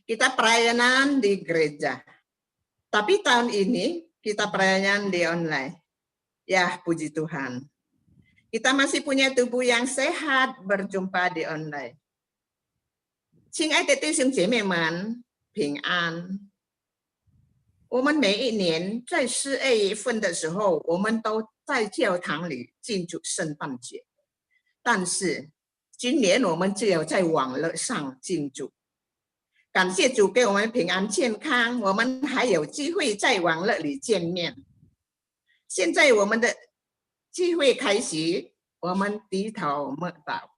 Kita perayaan di gereja. Tapi tahun ini kita perayaan di online. Ya, puji Tuhan. Kita masih punya tubuh yang sehat berjumpa di online. 亲爱的弟兄姐妹们，平安。我们每一年在12月份的时候，我们都在教堂里庆祝圣诞节。但是今年我们只有在网络上庆祝。感谢主给我们平安健康，我们还有机会在网络里见面。现在我们的聚会开始，我们低头默祷。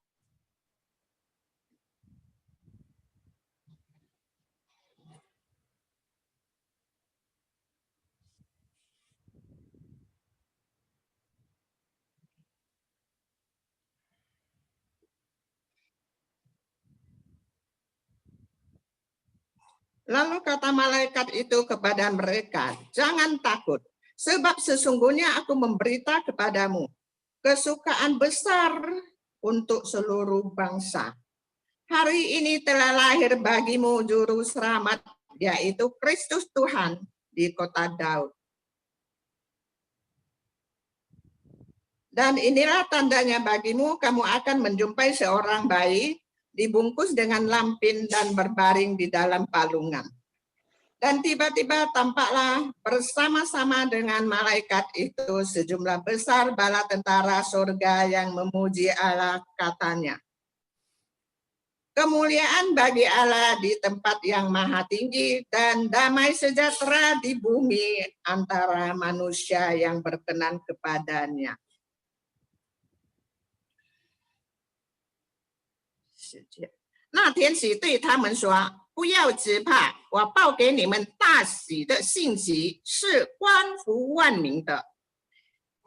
Lalu kata malaikat itu kepada mereka, jangan takut, sebab sesungguhnya aku memberita kepadamu kesukaan besar untuk seluruh bangsa. Hari ini telah lahir bagimu juru selamat, yaitu Kristus Tuhan di kota Daud. Dan inilah tandanya bagimu, kamu akan menjumpai seorang bayi dibungkus dengan lampin dan berbaring di dalam palungan. Dan tiba-tiba tampaklah bersama-sama dengan malaikat itu sejumlah besar bala tentara surga yang memuji Allah, katanya, kemuliaan bagi Allah di tempat yang maha tinggi dan damai sejahtera di bumi antara manusia yang berkenan kepadanya. 那天使对他们说，不要惧怕，我报给你们大喜的信息是关乎万民的。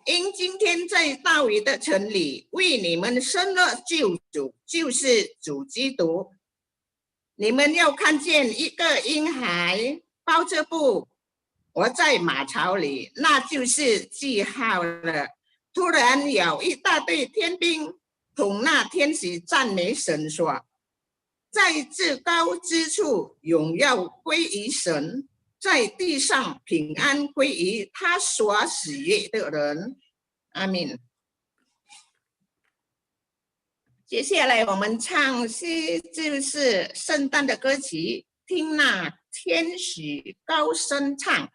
因今天在大卫的城里为你们生了救主，就是主基督。你们要看见一个婴孩抱着布活在马槽里，那就是记号了。突然有一大队天兵同那天使赞美神说，在至高之处荣耀归于神，在地上平安归于他所喜悦的人。阿们。接下来我们唱诗，就是圣诞的歌曲，听那天使高声唱。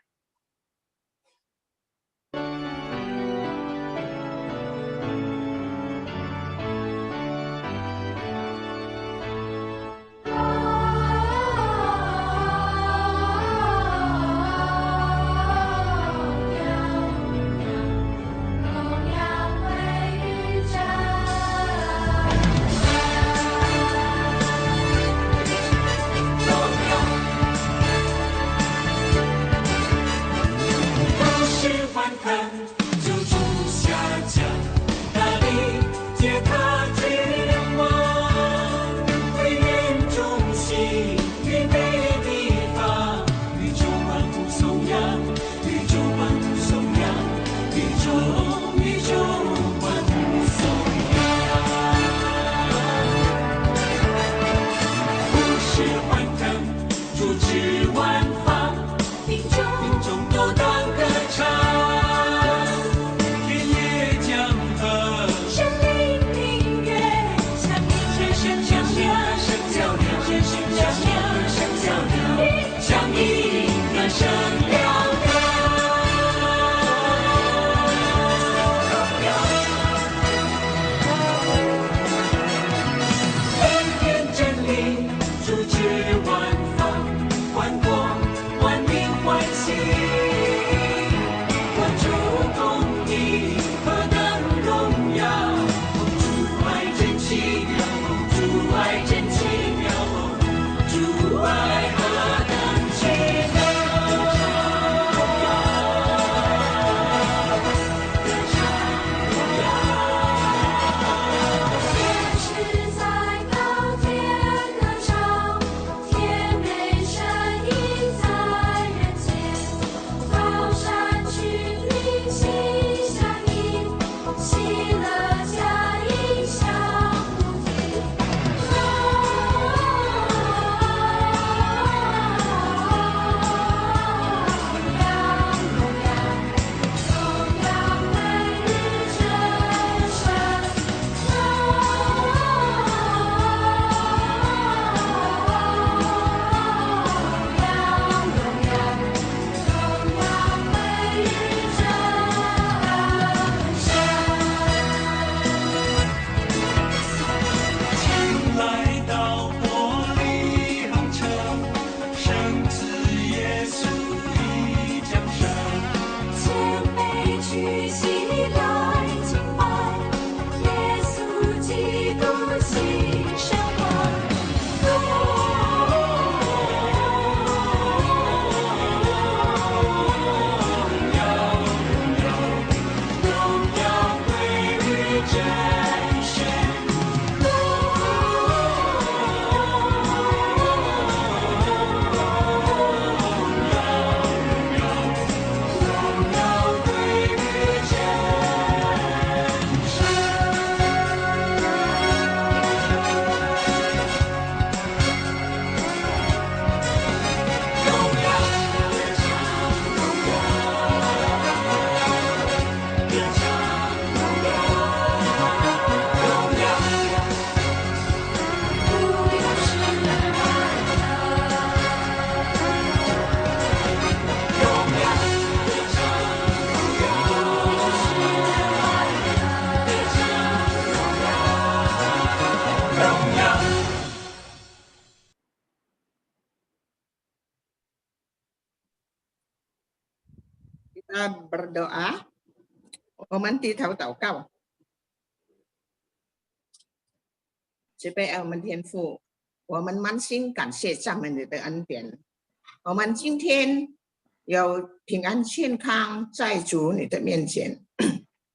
Kita berdoa, 我们低头祷告。慈悲爱我们天父，我们满心感谢赞美你的恩典。我们今天有平安健康在主你的面前，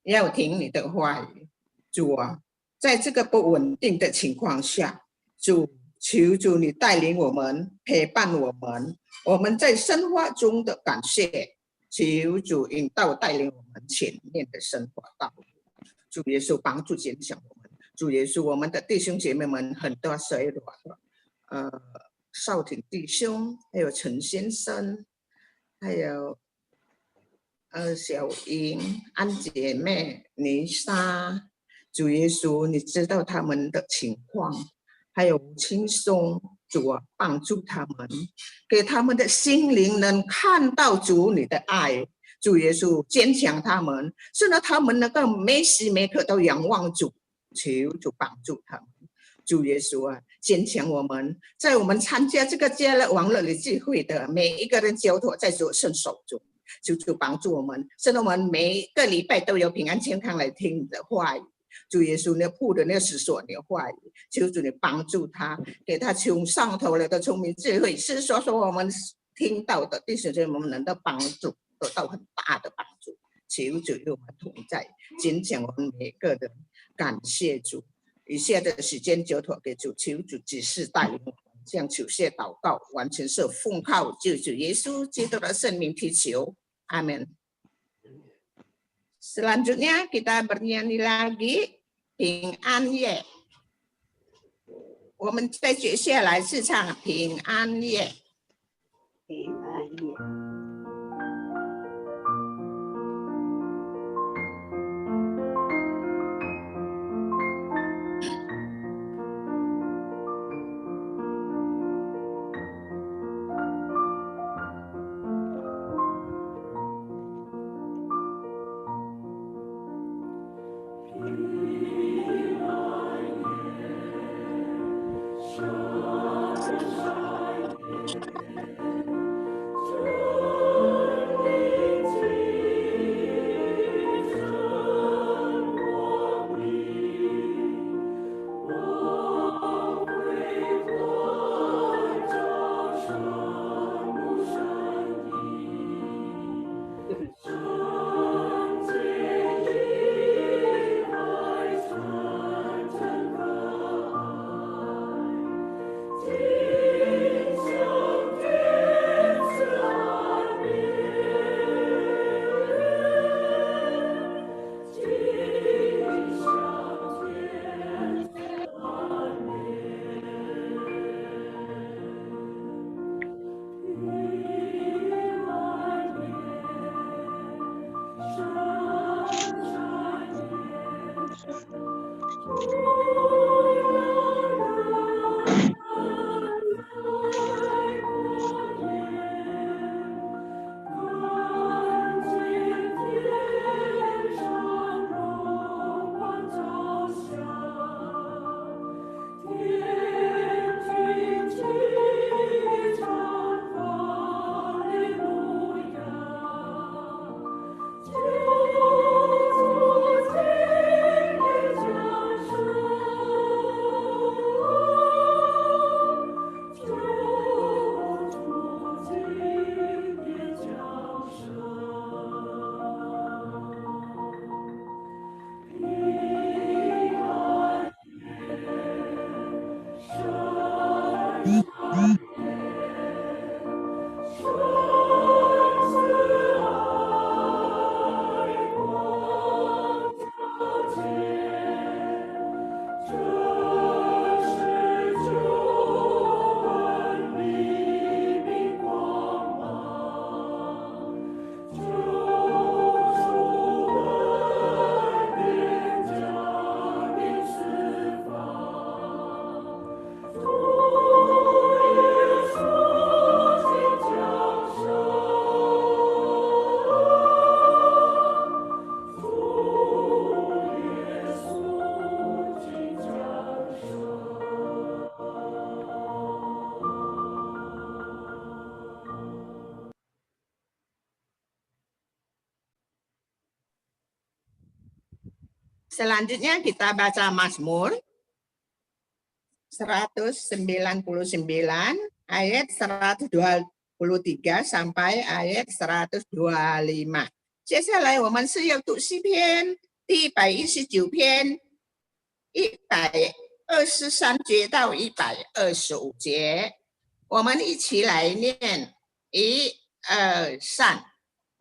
要听你的话语。主啊，在这个不稳定的情况下，主求主你带领我们，陪伴我们。我们在生活中的感谢，求主引导带领我们前面的生活道路。主耶稣帮助坚强我们。主耶稣，我们的弟兄姐妹们很多衰弱的，少挺弟兄，还有陈先生，还有小英、安姐妹、妮莎。主耶稣，你知道他们的情况，还有吴青松，主啊，帮助他们，给他们的心灵能看到主你的爱。主耶稣，坚强他们，使得他们能够每时每刻都仰望主，求主帮助他们。主耶稣啊，坚强我们，在我们参加这个家乐网络的聚会的每一个人交托在主圣手中，求主帮助我们，使得我们每一个礼拜都有平安健康来听你的话语。主耶稣，你铺的那使所你的话语，求主你帮助他，给他从上头来的聪明智慧，是说我们听到的弟兄姐妹们能够帮助，得到很大的帮助。求主与我们同在，坚强我们每个人。感谢主，以下的时间交托给主，求主指示带领我们，向主谢祷告，完全是奉靠救主耶稣基督的圣名祈求，阿门。Selanjutnya kita bernyanyi lagi 平安夜。我们再接下来是唱平安夜。平安夜。Thank you. Selanjutnya kita baca Mazmur 199 ayat 123 sampai ayat 125。接下来我们是要读诗篇第119篇123节到125节，我们一起来念1、2、3。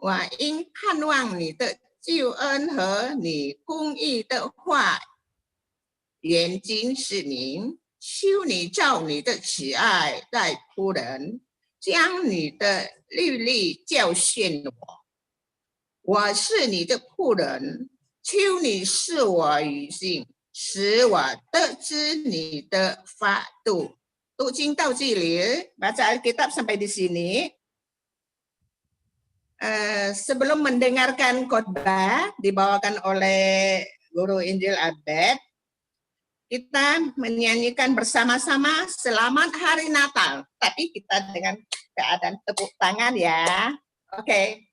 我因盼望你的救恩和你公义的话，眼睛是明，求你照你的慈爱待仆人，将你的律例教训我。我是你的仆人，求你赐我语性，使我得知你的法度。读经到这里，baca Alkitab sampai di sini. Sebelum mendengarkan khotbah dibawakan oleh Guru Injil Abed, kita menyanyikan bersama-sama Selamat Hari Natal. Tapi kita dengan keadaan tepuk tangan ya. Oke.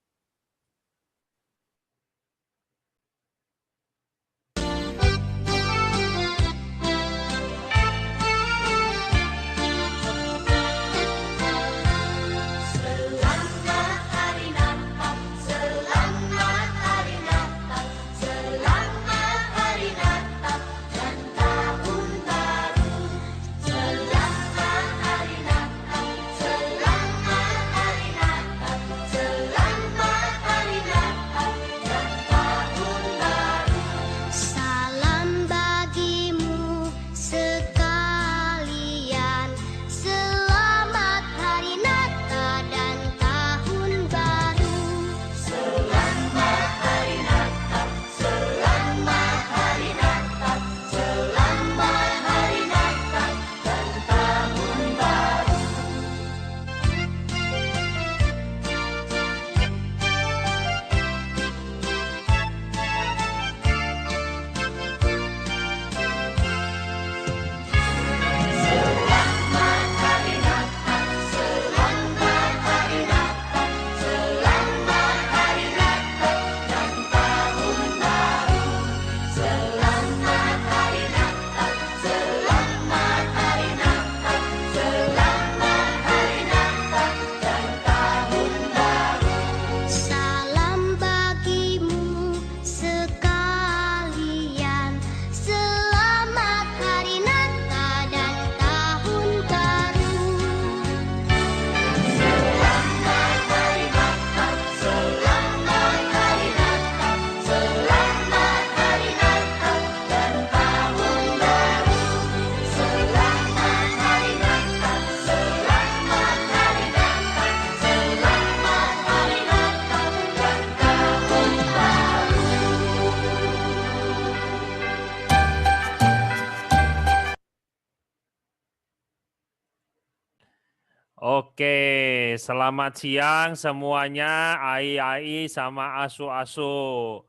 Oke, selamat siang semuanya, ai-ai sama asu-asu.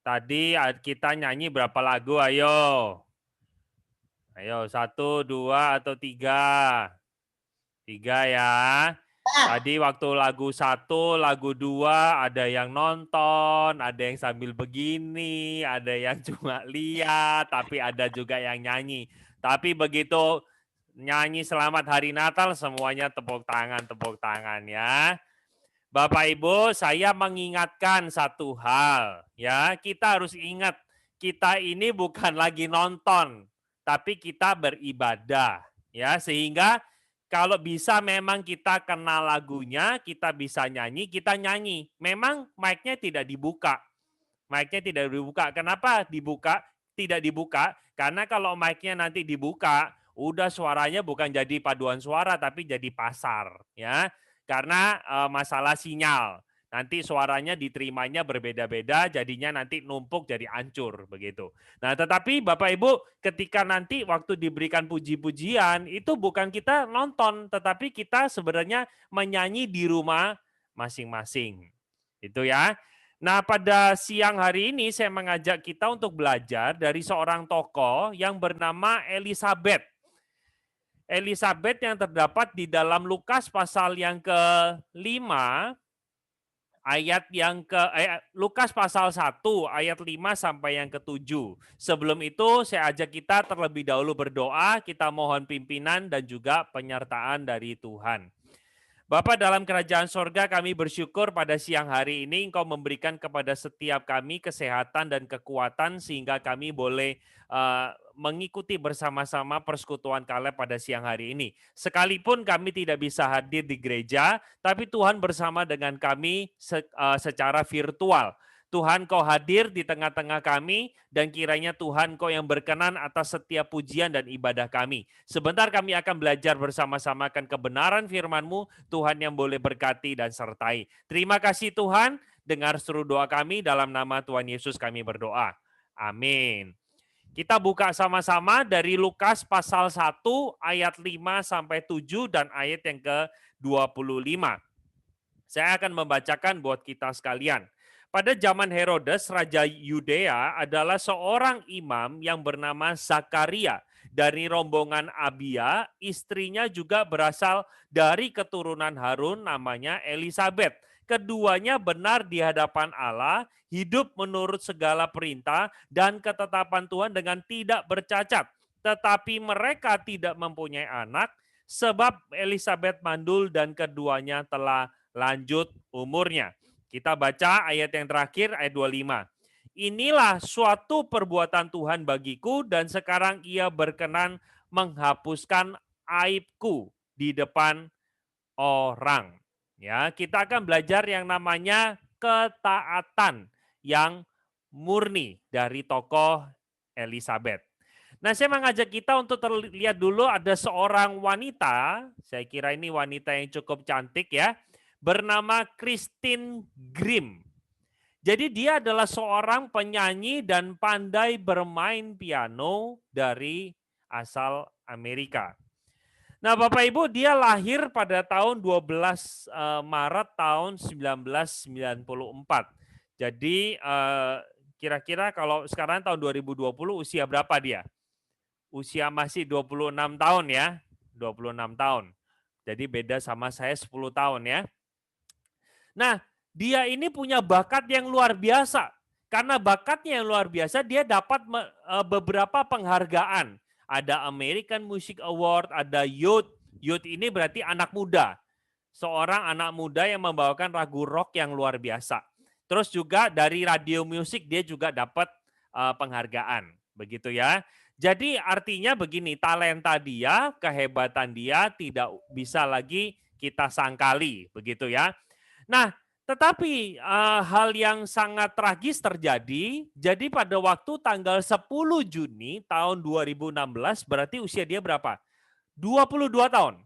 Tadi kita nyanyi berapa lagu, ayo? Ayo, 1, 2, atau 3? 3 ya. Tadi waktu lagu 1, lagu 2, ada yang nonton, ada yang sambil begini, ada yang cuma lihat, tapi ada juga yang nyanyi. Tapi begitu nyanyi Selamat Hari Natal, semuanya tepuk tangan ya. Bapak Ibu, saya mengingatkan satu hal ya, kita harus ingat kita ini bukan lagi nonton, tapi kita beribadah ya, sehingga kalau bisa memang kita kenal lagunya, kita bisa nyanyi, kita nyanyi. Memang mic-nya tidak dibuka. Mic-nya tidak dibuka. Kenapa tidak dibuka? Karena kalau mic-nya nanti dibuka, udah suaranya bukan jadi paduan suara tapi jadi pasar ya, karena masalah sinyal, nanti suaranya diterimanya berbeda-beda, jadinya nanti numpuk jadi hancur begitu. Nah, tetapi Bapak Ibu ketika nanti waktu diberikan puji-pujian itu bukan kita nonton, tetapi kita sebenarnya menyanyi di rumah masing-masing itu ya. Nah, pada siang hari ini saya mengajak kita untuk belajar dari seorang tokoh yang bernama Elisabet. Elisabet yang terdapat di dalam Lukas pasal yang ke-5 ayat yang Lukas pasal 1 ayat 5 sampai yang ke-7. Sebelum itu saya ajak kita terlebih dahulu berdoa, kita mohon pimpinan dan juga penyertaan dari Tuhan. Bapa dalam kerajaan sorga, kami bersyukur pada siang hari ini Engkau memberikan kepada setiap kami kesehatan dan kekuatan sehingga kami boleh mengikuti bersama-sama persekutuan Kaleb pada siang hari ini. Sekalipun kami tidak bisa hadir di gereja, tapi Tuhan bersama dengan kami secara virtual. Tuhan, Kau hadir di tengah-tengah kami, dan kiranya Tuhan Kau yang berkenan atas setiap pujian dan ibadah kami. Sebentar kami akan belajar bersama-sama akan kebenaran firman-Mu, Tuhan yang boleh berkati dan sertai. Terima kasih Tuhan, dengar seru doa kami, dalam nama Tuhan Yesus kami berdoa. Amin. Kita buka sama-sama dari Lukas pasal 1 ayat 5 sampai 7 dan ayat yang ke-25. Saya akan membacakan buat kita sekalian. Pada zaman Herodes, Raja Yudea adalah seorang imam yang bernama Zakaria dari rombongan Abia. Istrinya juga berasal dari keturunan Harun, namanya Elisabet. Keduanya benar di hadapan Allah, hidup menurut segala perintah dan ketetapan Tuhan dengan tidak bercacat. Tetapi mereka tidak mempunyai anak, sebab Elisabet mandul dan keduanya telah lanjut umurnya. Kita baca ayat yang terakhir, ayat 25. Inilah suatu perbuatan Tuhan bagiku, dan sekarang Ia berkenan menghapuskan aibku di depan orang. Ya, kita akan belajar yang namanya ketaatan yang murni dari tokoh Elisabet. Nah, saya mengajak kita untuk terlihat dulu ada seorang wanita, saya kira ini wanita yang cukup cantik ya, bernama Christine Grimm. Jadi dia adalah seorang penyanyi dan pandai bermain piano dari asal Amerika. Nah, Bapak Ibu, dia lahir pada tahun 12 Maret tahun 1994. Jadi kira-kira kalau sekarang tahun 2020 usia berapa dia? Usia masih 26 tahun ya, 26 tahun. Jadi beda sama saya 10 tahun ya. Nah, dia ini punya bakat yang luar biasa. Karena bakatnya yang luar biasa, dia dapat beberapa penghargaan. Ada American Music Award, ada Youth. Youth ini berarti anak muda. Seorang anak muda yang membawakan lagu rock yang luar biasa. Terus juga dari radio musik dia juga dapat penghargaan. Begitu ya. Jadi artinya begini, talenta dia, kehebatan dia tidak bisa lagi kita sangkali. Begitu ya. Nah, tetapi hal yang sangat tragis terjadi. Jadi pada waktu tanggal 10 Juni tahun 2016, berarti usia dia berapa? 22 tahun.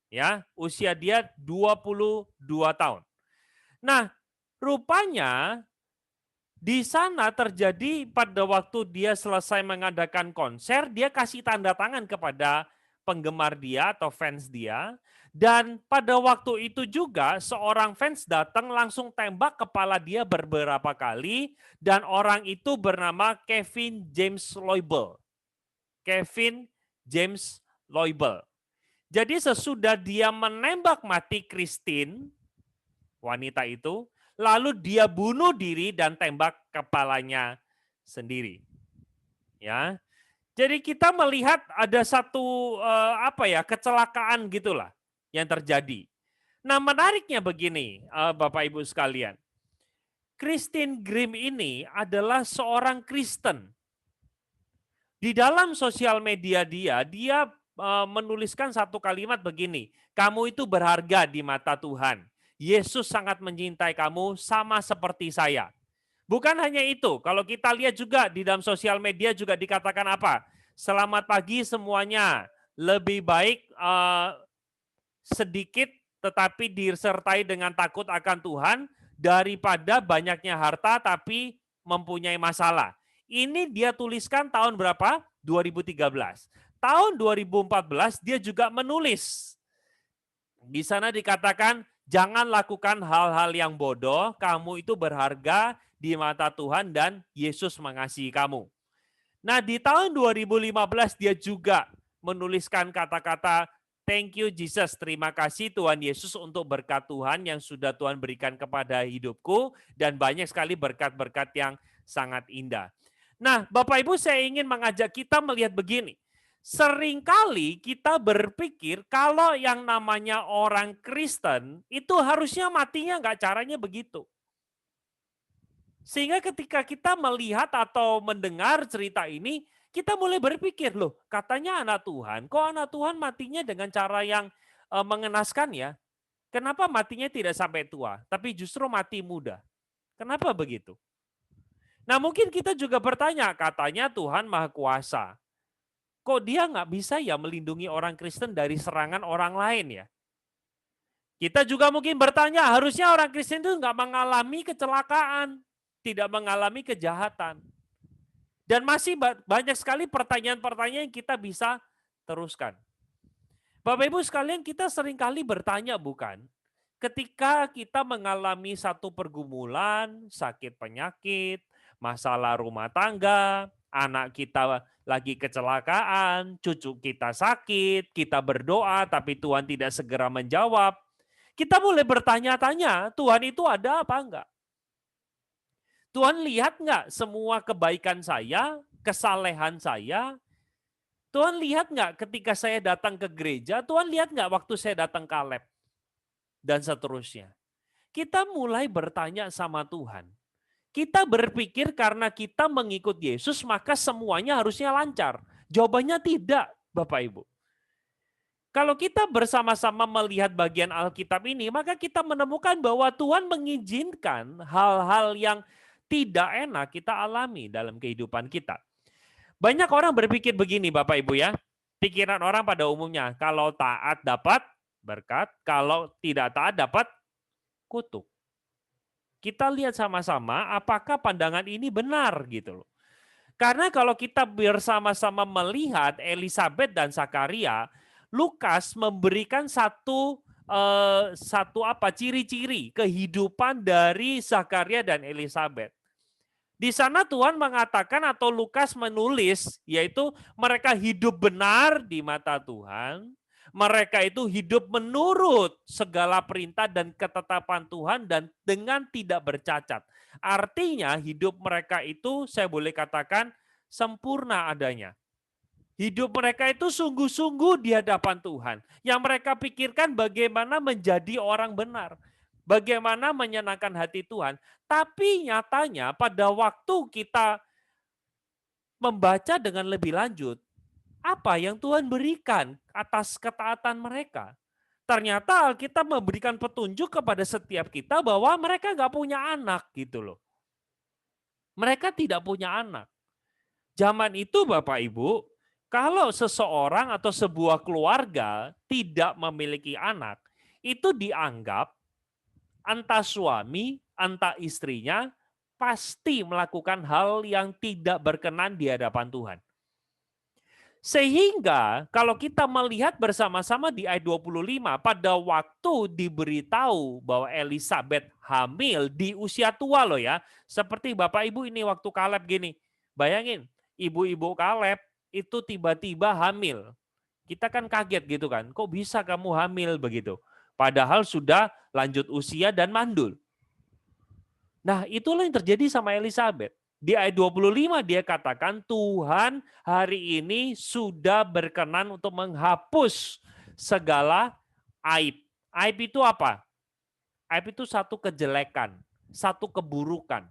Ya, usia dia 22 tahun. Nah, rupanya di sana terjadi pada waktu dia selesai mengadakan konser, dia kasih tanda tangan kepada penggemar dia atau fans dia. Dan pada waktu itu juga seorang fans datang langsung tembak kepala dia beberapa kali, dan orang itu bernama Kevin James Loibl. Kevin James Loibl. Jadi sesudah dia menembak mati Christine, wanita itu, lalu dia bunuh diri dan tembak kepalanya sendiri. Ya. Jadi kita melihat ada satu kecelakaan gitulah yang terjadi. Nah, menariknya begini, Bapak Ibu sekalian. Christine Grimm ini adalah seorang Kristen. Di dalam sosial media dia menuliskan satu kalimat begini, kamu itu berharga di mata Tuhan. Yesus sangat mencintai kamu sama seperti saya. Bukan hanya itu, kalau kita lihat juga di dalam sosial media juga dikatakan apa? Selamat pagi semuanya, lebih baik sedikit tetapi disertai dengan takut akan Tuhan daripada banyaknya harta tapi mempunyai masalah. Ini dia tuliskan tahun berapa? 2013. Tahun 2014 dia juga menulis. Di sana dikatakan, jangan lakukan hal-hal yang bodoh, kamu itu berharga di mata Tuhan dan Yesus mengasihi kamu. Nah, di tahun 2015 dia juga menuliskan kata-kata Thank you Jesus. Terima kasih Tuhan Yesus untuk berkat Tuhan yang sudah Tuhan berikan kepada hidupku dan banyak sekali berkat-berkat yang sangat indah. Nah, Bapak Ibu, saya ingin mengajak kita melihat begini. Seringkali kita berpikir kalau yang namanya orang Kristen itu harusnya matinya nggak caranya begitu. Sehingga ketika kita melihat atau mendengar cerita ini, kita mulai berpikir, loh katanya anak Tuhan, kok anak Tuhan matinya dengan cara yang mengenaskan ya? Kenapa matinya tidak sampai tua, tapi justru mati muda? Kenapa begitu? Nah mungkin kita juga bertanya, katanya Tuhan Maha Kuasa. Kok dia nggak bisa ya melindungi orang Kristen dari serangan orang lain ya? Kita juga mungkin bertanya, harusnya orang Kristen itu nggak mengalami kecelakaan, tidak mengalami kejahatan. Dan masih banyak sekali pertanyaan-pertanyaan yang kita bisa teruskan. Bapak Ibu sekalian, kita seringkali bertanya bukan? Ketika kita mengalami satu pergumulan, sakit penyakit, masalah rumah tangga, anak kita lagi kecelakaan, cucu kita sakit, kita berdoa tapi Tuhan tidak segera menjawab. Kita boleh bertanya-tanya, Tuhan itu ada apa enggak? Tuhan lihat nggak semua kebaikan saya, kesalehan saya? Tuhan lihat nggak ketika saya datang ke gereja? Tuhan lihat nggak waktu saya datang ke lab? Dan seterusnya. Kita mulai bertanya sama Tuhan. Kita berpikir karena kita mengikut Yesus maka semuanya harusnya lancar. Jawabannya tidak, Bapak Ibu. Kalau kita bersama-sama melihat bagian Alkitab ini, maka kita menemukan bahwa Tuhan mengizinkan hal-hal yang tidak enak kita alami dalam kehidupan kita. Banyak orang berpikir begini Bapak Ibu ya, pikiran orang pada umumnya, kalau taat dapat berkat, kalau tidak taat dapat kutuk. Kita lihat sama-sama apakah pandangan ini benar gitu loh. Karena kalau kita bersama-sama melihat Elisabet dan Zakaria, Lukas memberikan satu ciri-ciri kehidupan dari Zakaria dan Elisabet. Di sana Tuhan mengatakan atau Lukas menulis yaitu mereka hidup benar di mata Tuhan, mereka itu hidup menurut segala perintah dan ketetapan Tuhan dan dengan tidak bercacat. Artinya hidup mereka itu saya boleh katakan sempurna adanya. Hidup mereka itu sungguh-sungguh di hadapan Tuhan. Yang mereka pikirkan bagaimana menjadi orang benar. Bagaimana menyenangkan hati Tuhan. Tapi nyatanya pada waktu kita membaca dengan lebih lanjut, apa yang Tuhan berikan atas ketaatan mereka. Ternyata Alkitab memberikan petunjuk kepada setiap kita bahwa mereka nggak punya anak gitu loh. Mereka tidak punya anak. Zaman itu Bapak Ibu, kalau seseorang atau sebuah keluarga tidak memiliki anak, itu dianggap entah suami, entah istrinya, pasti melakukan hal yang tidak berkenan di hadapan Tuhan. Sehingga kalau kita melihat bersama-sama di ayat 25, pada waktu diberitahu bahwa Elisabet hamil di usia tua loh ya, seperti Bapak Ibu ini waktu Kaleb gini, bayangin ibu-ibu Kaleb itu tiba-tiba hamil. Kita kan kaget gitu kan, kok bisa kamu hamil begitu? Padahal sudah lanjut usia dan mandul. Nah itulah yang terjadi sama Elisabet. Di ayat 25 dia katakan Tuhan hari ini sudah berkenan untuk menghapus segala aib. Aib itu apa? Aib itu satu kejelekan, satu keburukan.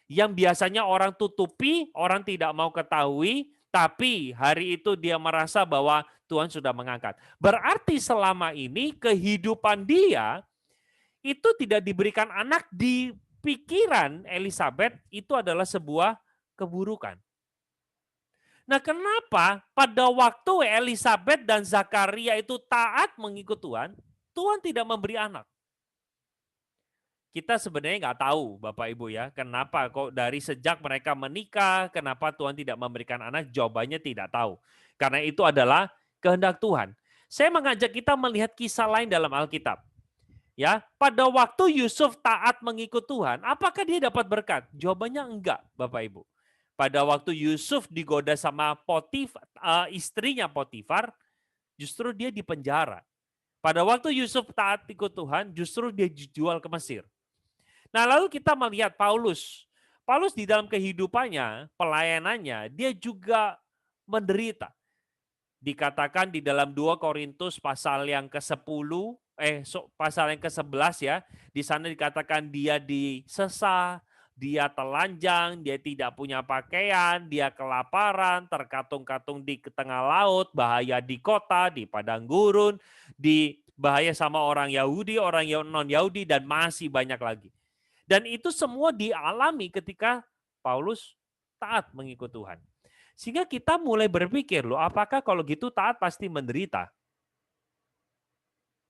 Yang biasanya orang tutupi, orang tidak mau ketahui, tapi hari itu dia merasa bahwa Tuhan sudah mengangkat. Berarti selama ini kehidupan dia itu tidak diberikan anak, di pikiran Elisabet itu adalah sebuah keburukan. Nah kenapa pada waktu Elisabet dan Zakaria itu taat mengikut Tuhan, Tuhan tidak memberi anak? Kita sebenarnya nggak tahu Bapak Ibu ya, kenapa kok dari sejak mereka menikah, kenapa Tuhan tidak memberikan anak? Jawabannya tidak tahu. Karena itu adalah kehendak Tuhan. Saya mengajak kita melihat kisah lain dalam Alkitab. Ya, pada waktu Yusuf taat mengikut Tuhan, apakah dia dapat berkat? Jawabannya enggak, Bapak Ibu. Pada waktu Yusuf digoda sama istrinya Potifar, justru dia dipenjara. Pada waktu Yusuf taat ikut Tuhan, justru dia dijual ke Mesir. Nah, lalu kita melihat Paulus. Paulus di dalam kehidupannya, pelayanannya, dia juga menderita. Dikatakan di dalam 2 Korintus pasal yang ke-10, pasal yang ke-11 ya, di sana dikatakan dia disesa, dia telanjang, dia tidak punya pakaian, dia kelaparan, terkatung-katung di tengah laut, bahaya di kota, di padang gurun, di bahaya sama orang Yahudi, orang non-Yahudi, dan masih banyak lagi. Dan itu semua dialami ketika Paulus taat mengikut Tuhan. Sehingga kita mulai berpikir, loh, apakah kalau gitu taat pasti menderita?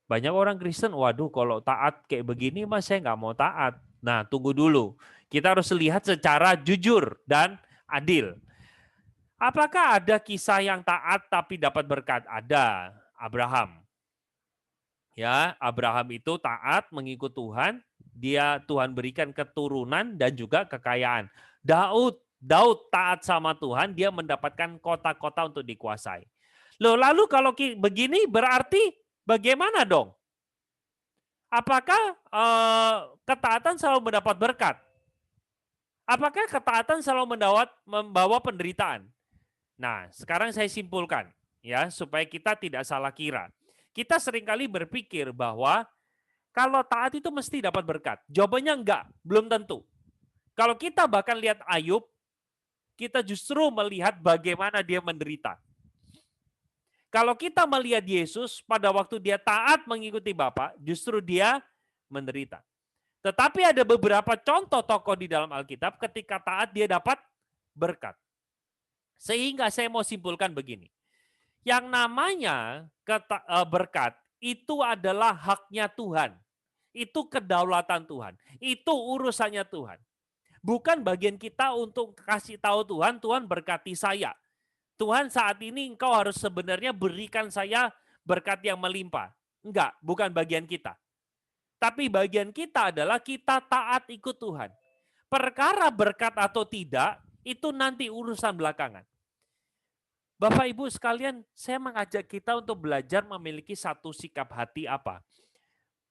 Banyak orang Kristen, waduh kalau taat kayak begini mas saya nggak mau taat. Nah tunggu dulu, kita harus lihat secara jujur dan adil. Apakah ada kisah yang taat tapi dapat berkat? Ada, Abraham. Ya, Abraham itu taat mengikut Tuhan, Tuhan berikan keturunan dan juga kekayaan. Daud taat sama Tuhan, dia mendapatkan kota-kota untuk dikuasai. Loh, lalu kalau begini berarti bagaimana dong? Apakah ketaatan selalu mendapat berkat? Apakah ketaatan selalu membawa penderitaan? Nah, sekarang saya simpulkan ya supaya kita tidak salah kira. Kita seringkali berpikir bahwa kalau taat itu mesti dapat berkat. Jawabannya enggak, belum tentu. Kalau kita bahkan lihat Ayub, kita justru melihat bagaimana dia menderita. Kalau kita melihat Yesus pada waktu dia taat mengikuti Bapa, justru dia menderita. Tetapi ada beberapa contoh tokoh di dalam Alkitab ketika taat dia dapat berkat. Sehingga saya mau simpulkan begini. Yang namanya berkat itu adalah haknya Tuhan. Itu kedaulatan Tuhan. Itu urusannya Tuhan. Bukan bagian kita untuk kasih tahu Tuhan, Tuhan berkati saya. Tuhan saat ini engkau harus sebenarnya berikan saya berkat yang melimpah. Enggak, bukan bagian kita. Tapi bagian kita adalah kita taat ikut Tuhan. Perkara berkat atau tidak, itu nanti urusan belakangan. Bapak Ibu sekalian, saya mengajak kita untuk belajar memiliki satu sikap hati apa?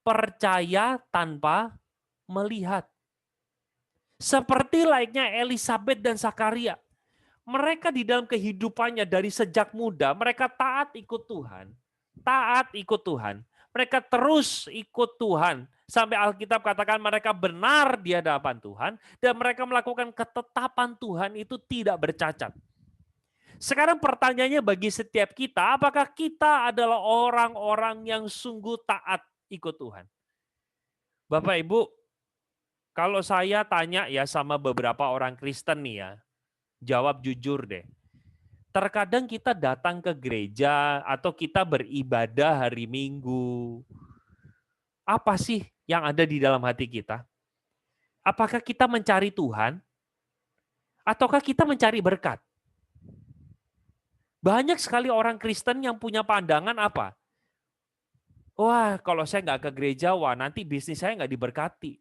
Percaya tanpa melihat. Seperti layaknya Elisabet dan Zakaria. Mereka di dalam kehidupannya dari sejak muda, mereka taat ikut Tuhan. Taat ikut Tuhan. Mereka terus ikut Tuhan. Sampai Alkitab katakan mereka benar di hadapan Tuhan. Dan mereka melakukan ketetapan Tuhan itu tidak bercacat. Sekarang pertanyaannya bagi setiap kita, apakah kita adalah orang-orang yang sungguh taat ikut Tuhan? Bapak Ibu, kalau saya tanya ya sama beberapa orang Kristen nih ya, jawab jujur deh. Terkadang kita datang ke gereja atau kita beribadah hari Minggu. Apa sih yang ada di dalam hati kita? Apakah kita mencari Tuhan? Ataukah kita mencari berkat? Banyak sekali orang Kristen yang punya pandangan apa? Wah, kalau saya nggak ke gereja, wah nanti bisnis saya nggak diberkati.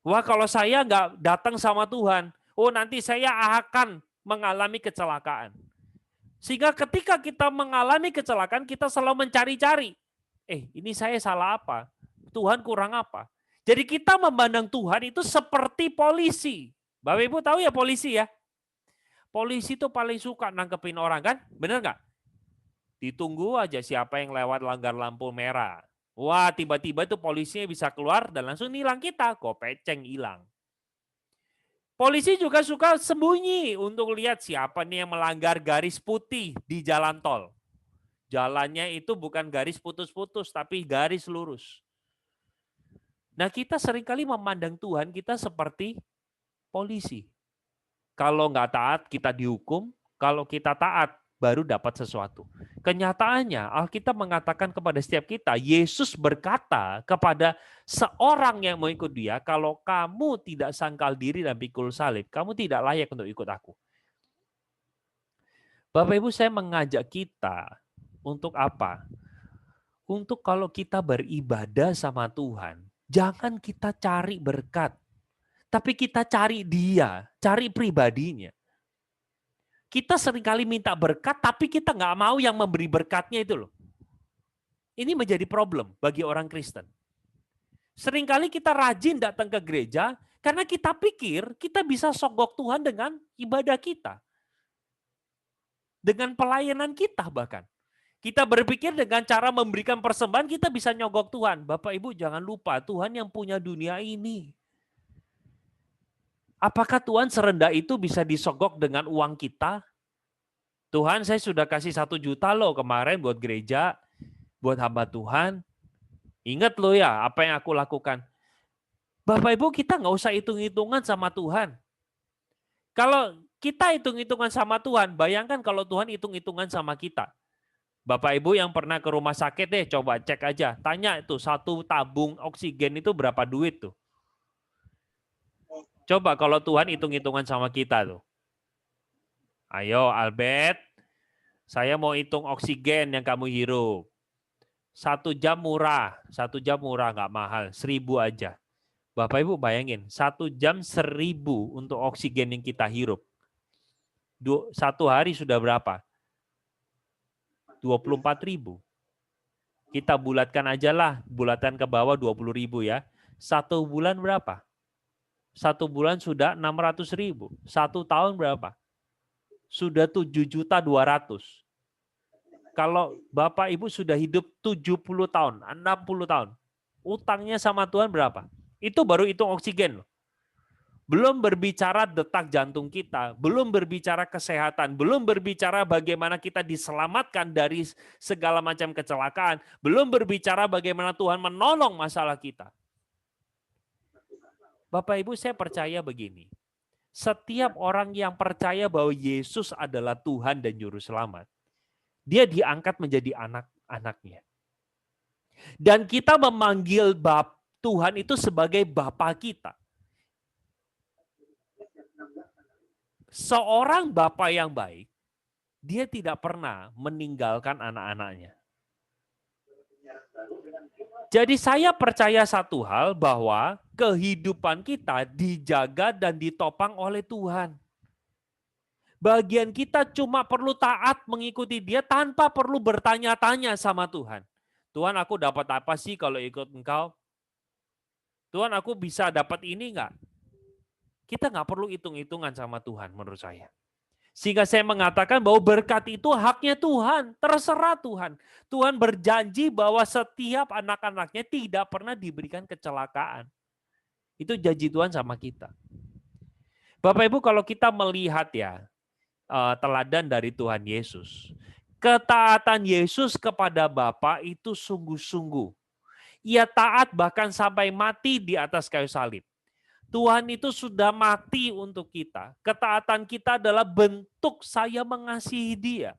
Wah, kalau saya nggak datang sama Tuhan, oh nanti saya akan mengalami kecelakaan. Sehingga ketika kita mengalami kecelakaan, kita selalu mencari-cari. Ini saya salah apa? Tuhan kurang apa? Jadi kita memandang Tuhan itu seperti polisi. Bapak Ibu tahu ya polisi ya? Polisi itu paling suka nangkepin orang kan? Benar nggak? Ditunggu aja siapa yang lewat langgar lampu merah. Wah, tiba-tiba itu polisinya bisa keluar dan langsung nilang kita. Kopeceng hilang. Polisi juga suka sembunyi untuk lihat siapa nih yang melanggar garis putih di jalan tol. Jalannya itu bukan garis putus-putus, tapi garis lurus. Nah, kita seringkali memandang Tuhan kita seperti polisi. Kalau nggak taat, kita dihukum. Kalau kita taat, baru dapat sesuatu. Kenyataannya, Alkitab mengatakan kepada setiap kita, Yesus berkata kepada seorang yang mau ikut dia, kalau kamu tidak sangkal diri dan pikul salib, kamu tidak layak untuk ikut aku. Bapak Ibu, saya mengajak kita untuk apa? Untuk kalau kita beribadah sama Tuhan, jangan kita cari berkat, tapi kita cari dia, cari pribadinya. Kita seringkali minta berkat, tapi kita nggak mau yang memberi berkatnya itu loh. Ini menjadi problem bagi orang Kristen. Seringkali kita rajin datang ke gereja, karena kita pikir kita bisa sogok Tuhan dengan ibadah kita. Dengan pelayanan kita bahkan. Kita berpikir dengan cara memberikan persembahan kita bisa nyogok Tuhan. Bapak Ibu jangan lupa Tuhan yang punya dunia ini. Apakah Tuhan serendah itu bisa disogok dengan uang kita? Tuhan saya sudah kasih 1 juta loh kemarin buat gereja, buat hamba Tuhan. Ingat loh ya apa yang aku lakukan. Bapak Ibu kita nggak usah hitung-hitungan sama Tuhan. Kalau kita hitung-hitungan sama Tuhan, bayangkan kalau Tuhan hitung-hitungan sama kita. Bapak Ibu yang pernah ke rumah sakit deh, coba cek aja. Tanya itu 1 tabung oksigen itu berapa duit tuh. Coba kalau Tuhan hitung-hitungan sama kita tuh. Ayo Albert, saya mau hitung oksigen yang kamu hirup. 1 jam murah nggak mahal, 1.000 aja. Bapak Ibu bayangin, 1 jam 1.000 untuk oksigen yang kita hirup. 1 hari sudah berapa? 24.000. Kita bulatkan aja lah, bulatan ke bawah 20.000 ya. 1 bulan berapa? 1 bulan sudah 600.000. 1 tahun berapa? Sudah 7.200.000. Kalau Bapak Ibu sudah hidup 70 tahun, 60 tahun, utangnya sama Tuhan berapa? Itu baru hitung oksigen loh. Belum berbicara detak jantung kita, belum berbicara kesehatan, belum berbicara bagaimana kita diselamatkan dari segala macam kecelakaan, belum berbicara bagaimana Tuhan menolong masalah kita. Bapak Ibu saya percaya begini, setiap orang yang percaya bahwa Yesus adalah Tuhan dan Juru Selamat, dia diangkat menjadi anak-anaknya. Dan kita memanggil Tuhan itu sebagai Bapa kita. Seorang Bapa yang baik, dia tidak pernah meninggalkan anak-anaknya. Jadi saya percaya satu hal bahwa kehidupan kita dijaga dan ditopang oleh Tuhan. Bagian kita cuma perlu taat mengikuti Dia tanpa perlu bertanya-tanya sama Tuhan. Tuhan aku dapat apa sih kalau ikut Engkau? Tuhan aku bisa dapat ini enggak? Kita nggak perlu hitung-hitungan sama Tuhan menurut saya. Sehingga saya mengatakan bahwa berkat itu haknya Tuhan, terserah Tuhan. Tuhan berjanji bahwa setiap anak-anaknya tidak pernah diberikan kecelakaan. Itu janji Tuhan sama kita. Bapak Ibu kalau kita melihat ya, teladan dari Tuhan Yesus. Ketaatan Yesus kepada Bapa itu sungguh-sungguh. Ia taat bahkan sampai mati di atas kayu salib. Tuhan itu sudah mati untuk kita. Ketaatan kita adalah bentuk saya mengasihi Dia.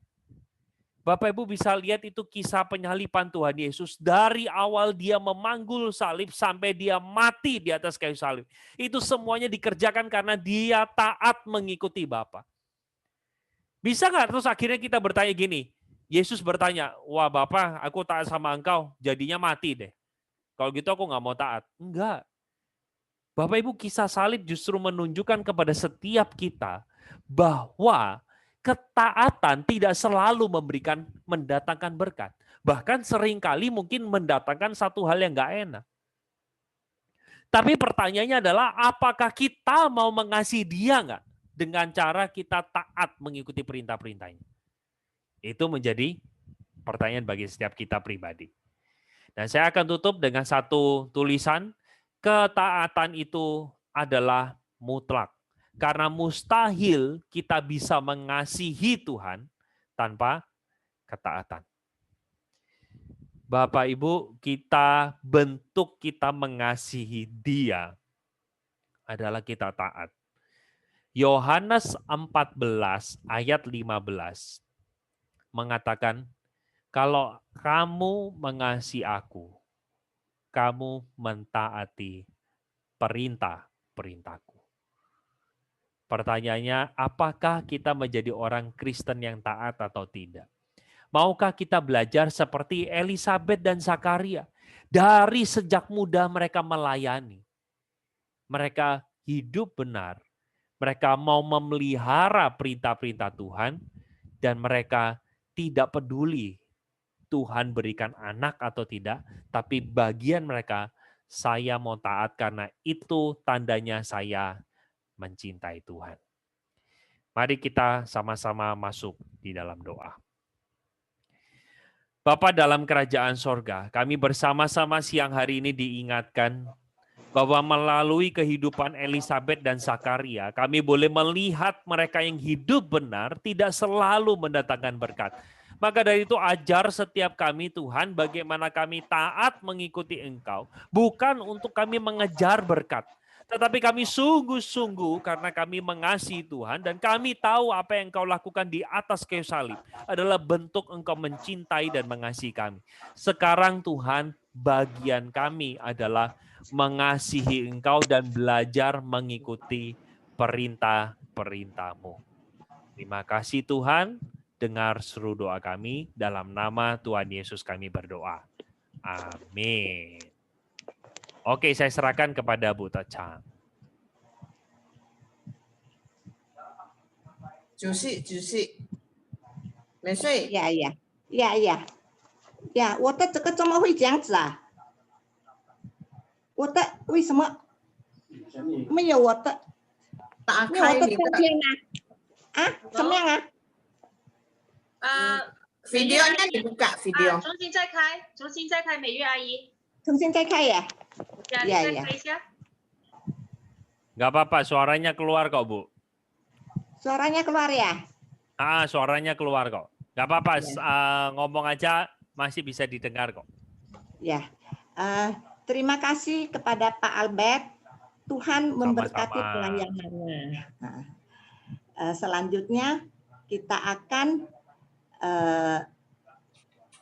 Bapak Ibu bisa lihat itu kisah penyaliban Tuhan Yesus. Dari awal Dia memanggul salib sampai Dia mati di atas kayu salib. Itu semuanya dikerjakan karena Dia taat mengikuti Bapa. Bisa nggak terus akhirnya kita bertanya gini, Yesus bertanya, wah Bapa aku taat sama Engkau, jadinya mati deh. Kalau gitu aku nggak mau taat. Enggak. Bapak Ibu kisah salib justru menunjukkan kepada setiap kita bahwa ketaatan tidak selalu mendatangkan berkat. Bahkan seringkali mungkin mendatangkan satu hal yang nggak enak. Tapi pertanyaannya adalah apakah kita mau mengasihi Dia nggak dengan cara kita taat mengikuti perintah-perintahnya? Itu menjadi pertanyaan bagi setiap kita pribadi. Dan saya akan tutup dengan satu tulisan. Ketaatan itu adalah mutlak. Karena mustahil kita bisa mengasihi Tuhan tanpa ketaatan. Bapak Ibu, bentuk kita mengasihi Dia adalah kita taat. Yohanes 14 ayat 15 mengatakan, kalau kamu mengasihi aku, kamu mentaati perintah-perintahku. Pertanyaannya, apakah kita menjadi orang Kristen yang taat atau tidak? Maukah kita belajar seperti Elisabet dan Zakaria? Dari sejak muda mereka melayani. Mereka hidup benar. Mereka mau memelihara perintah-perintah Tuhan dan mereka tidak peduli Tuhan berikan anak atau tidak, tapi bagian mereka, saya mau taat karena itu tandanya saya mencintai Tuhan. Mari kita sama-sama masuk di dalam doa. Bapa dalam kerajaan sorga, kami bersama-sama siang hari ini diingatkan bahwa melalui kehidupan Elizabeth dan Zakaria, kami boleh melihat mereka yang hidup benar tidak selalu mendatangkan berkat. Maka dari itu ajar setiap kami Tuhan bagaimana kami taat mengikuti Engkau. Bukan untuk kami mengejar berkat. Tetapi kami sungguh-sungguh karena kami mengasihi Tuhan dan kami tahu apa yang Engkau lakukan di atas kayu salib adalah bentuk Engkau mencintai dan mengasihi kami. Sekarang Tuhan, bagian kami adalah mengasihi Engkau dan belajar mengikuti perintah-perintah-Mu. Terima kasih Tuhan, dengar seru doa kami, dalam nama Tuhan Yesus kami berdoa. Amin. Oke, saya serahkan kepada Bu Tachang. 主席，美穗，我的这个怎么会这样子啊？我的为什么没有我的？打没有我的照开你的片啊？啊，怎么样啊？ videonya dibuka video. 重新再开，美月阿姨， 重新再开呀？ 你 Ya, 再 ya. 开一下。 Nggak apa-apa, suaranya keluar kok, Bu. Suaranya keluar ya? Suaranya keluar kok. Nggak apa-apa, Ya. ngomong aja masih bisa didengar kok. Ya. Terima kasih kepada Pak Albert. Tuhan memberkati pelayanannya. Nah, selanjutnya kita akan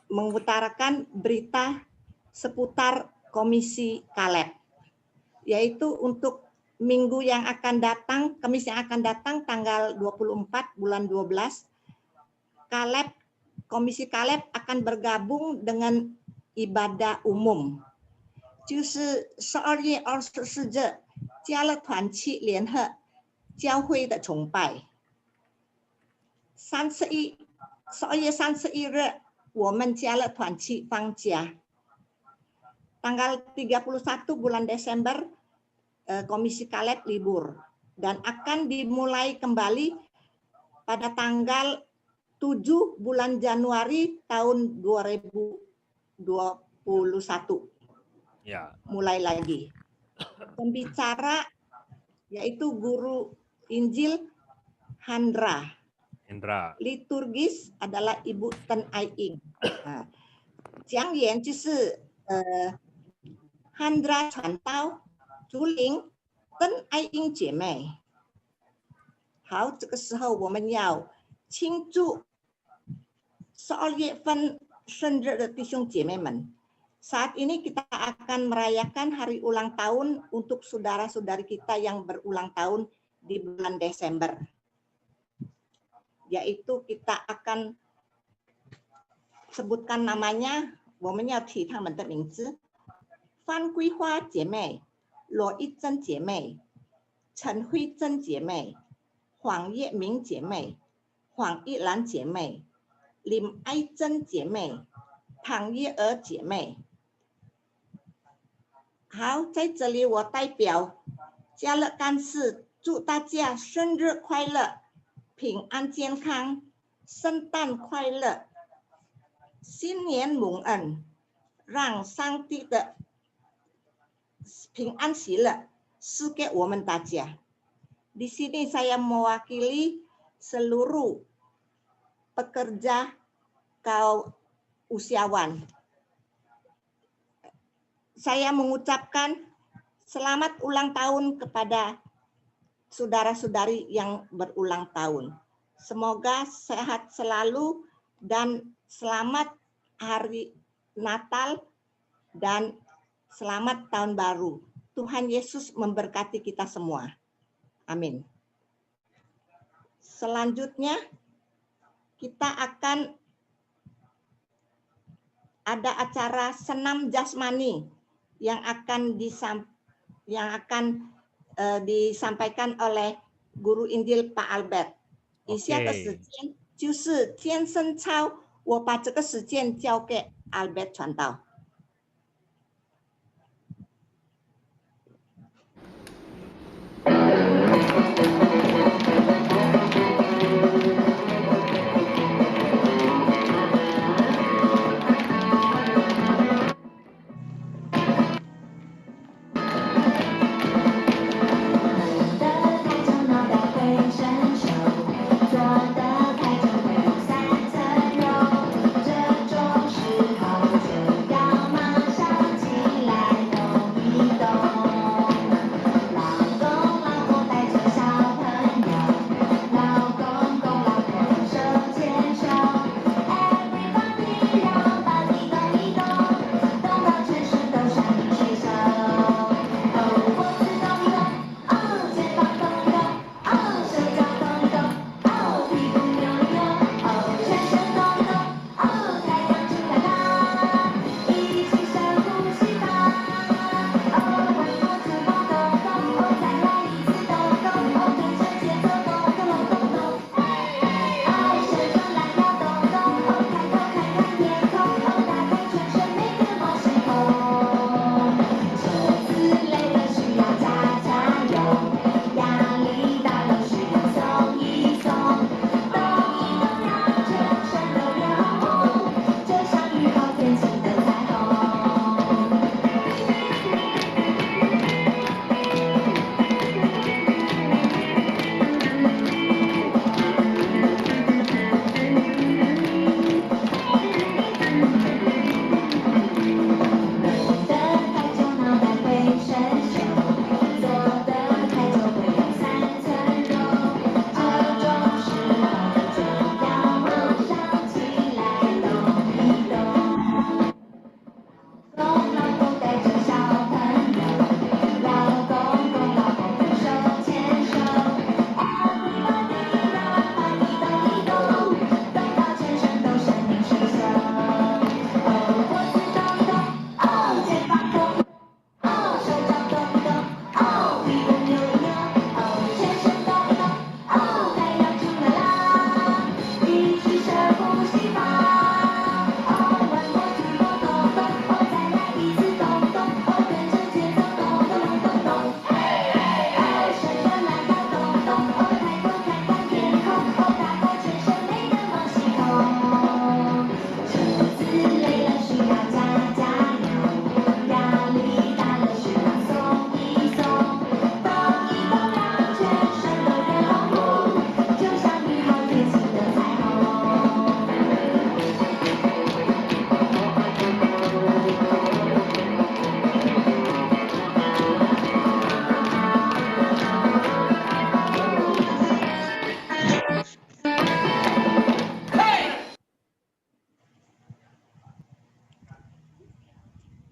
mengutarakan berita seputar Komisi Kaleb, yaitu untuk minggu yang akan datang, Kamis yang akan datang tanggal 24 bulan 12, Komisi Kaleb akan bergabung dengan ibadah umum. 就是12月24日加勒团契联合教会的崇拜。12月31日我们加勒团契放假。Tanggal 31 bulan Desember Komisi Kaleb libur dan akan dimulai kembali pada tanggal 7 bulan Januari tahun 2021. Ya. Mulai lagi. Pembicara yaitu guru Injil Handra. Liturgis adalah Ibu Ten Ai Ying. 讲演就是Handra 传道，竹林跟爱英姐妹。好，这个时候我们要庆祝12月份生日的弟兄姐妹们。Saat ini kita akan merayakan hari ulang tahun untuk saudara-saudari kita yang berulang tahun di bulan Desember. Yaitu kita akan sebutkan namanya, 我们要提他们的名字。范桂花姐妹、罗一珍姐妹、陈慧珍姐妹、黄叶明姐妹、黄一兰姐妹、林爱珍姐妹、唐叶娥姐妹。好，在这里我代表家乐干事祝大家生日快乐，平安健康，圣诞快乐，新年蒙恩，让上帝的平安喜乐赐给我们大家。Di sini saya mewakili seluruh pekerja kaum usiawan. Saya mengucapkan selamat ulang tahun kepada saudara-saudari yang berulang tahun. Semoga sehat selalu dan selamat hari Natal dan selamat tahun baru. Tuhan Yesus memberkati kita semua. Amin. Selanjutnya kita akan ada acara senam jasmani yang akan disampaikan oleh Guru Injil Pak Albert。以下的时间就是健身操，我把这个时间交给 Albert 传道。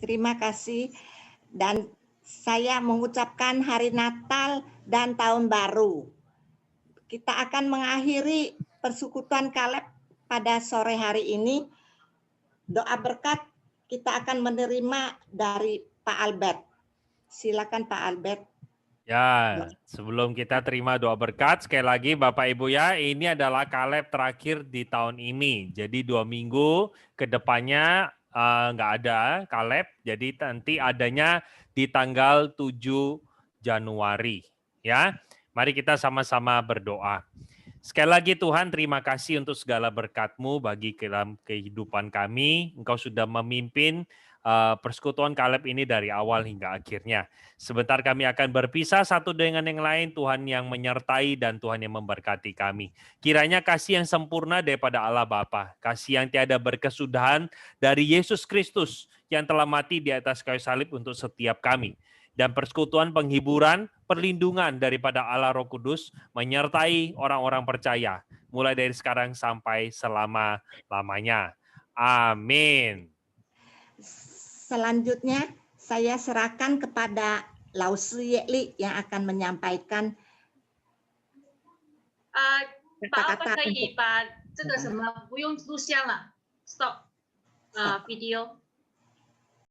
Terima kasih dan saya mengucapkan Hari Natal dan Tahun Baru. Kita akan mengakhiri persekutuan Kaleb pada sore hari ini. Doa berkat kita akan menerima dari Pak Albert. Silakan Pak Albert. Ya, sebelum kita terima doa berkat, sekali lagi Bapak Ibu ya, ini adalah Kaleb terakhir di tahun ini. Jadi 2 minggu ke depannya nggak ada Kaleb, jadi nanti adanya di tanggal 7 Januari. Ya, mari kita sama-sama berdoa. Sekali lagi Tuhan, terima kasih untuk segala berkat-Mu bagi dalam kehidupan kami. Engkau sudah memimpin persekutuan Kaleb ini dari awal hingga akhirnya. Sebentar kami akan berpisah satu dengan yang lain, Tuhan yang menyertai dan Tuhan yang memberkati kami. Kiranya kasih yang sempurna daripada Allah Bapa, kasih yang tiada berkesudahan dari Yesus Kristus yang telah mati di atas kayu salib untuk setiap kami. Dan persekutuan penghiburan, perlindungan daripada Allah Roh Kudus menyertai orang-orang percaya, mulai dari sekarang sampai selama-lamanya. Amin. Selanjutnya, saya serahkan kepada Lau Si Yekli yang akan menyampaikan 把 kata-kata 可以把这个什么不用录像了 ，stop video。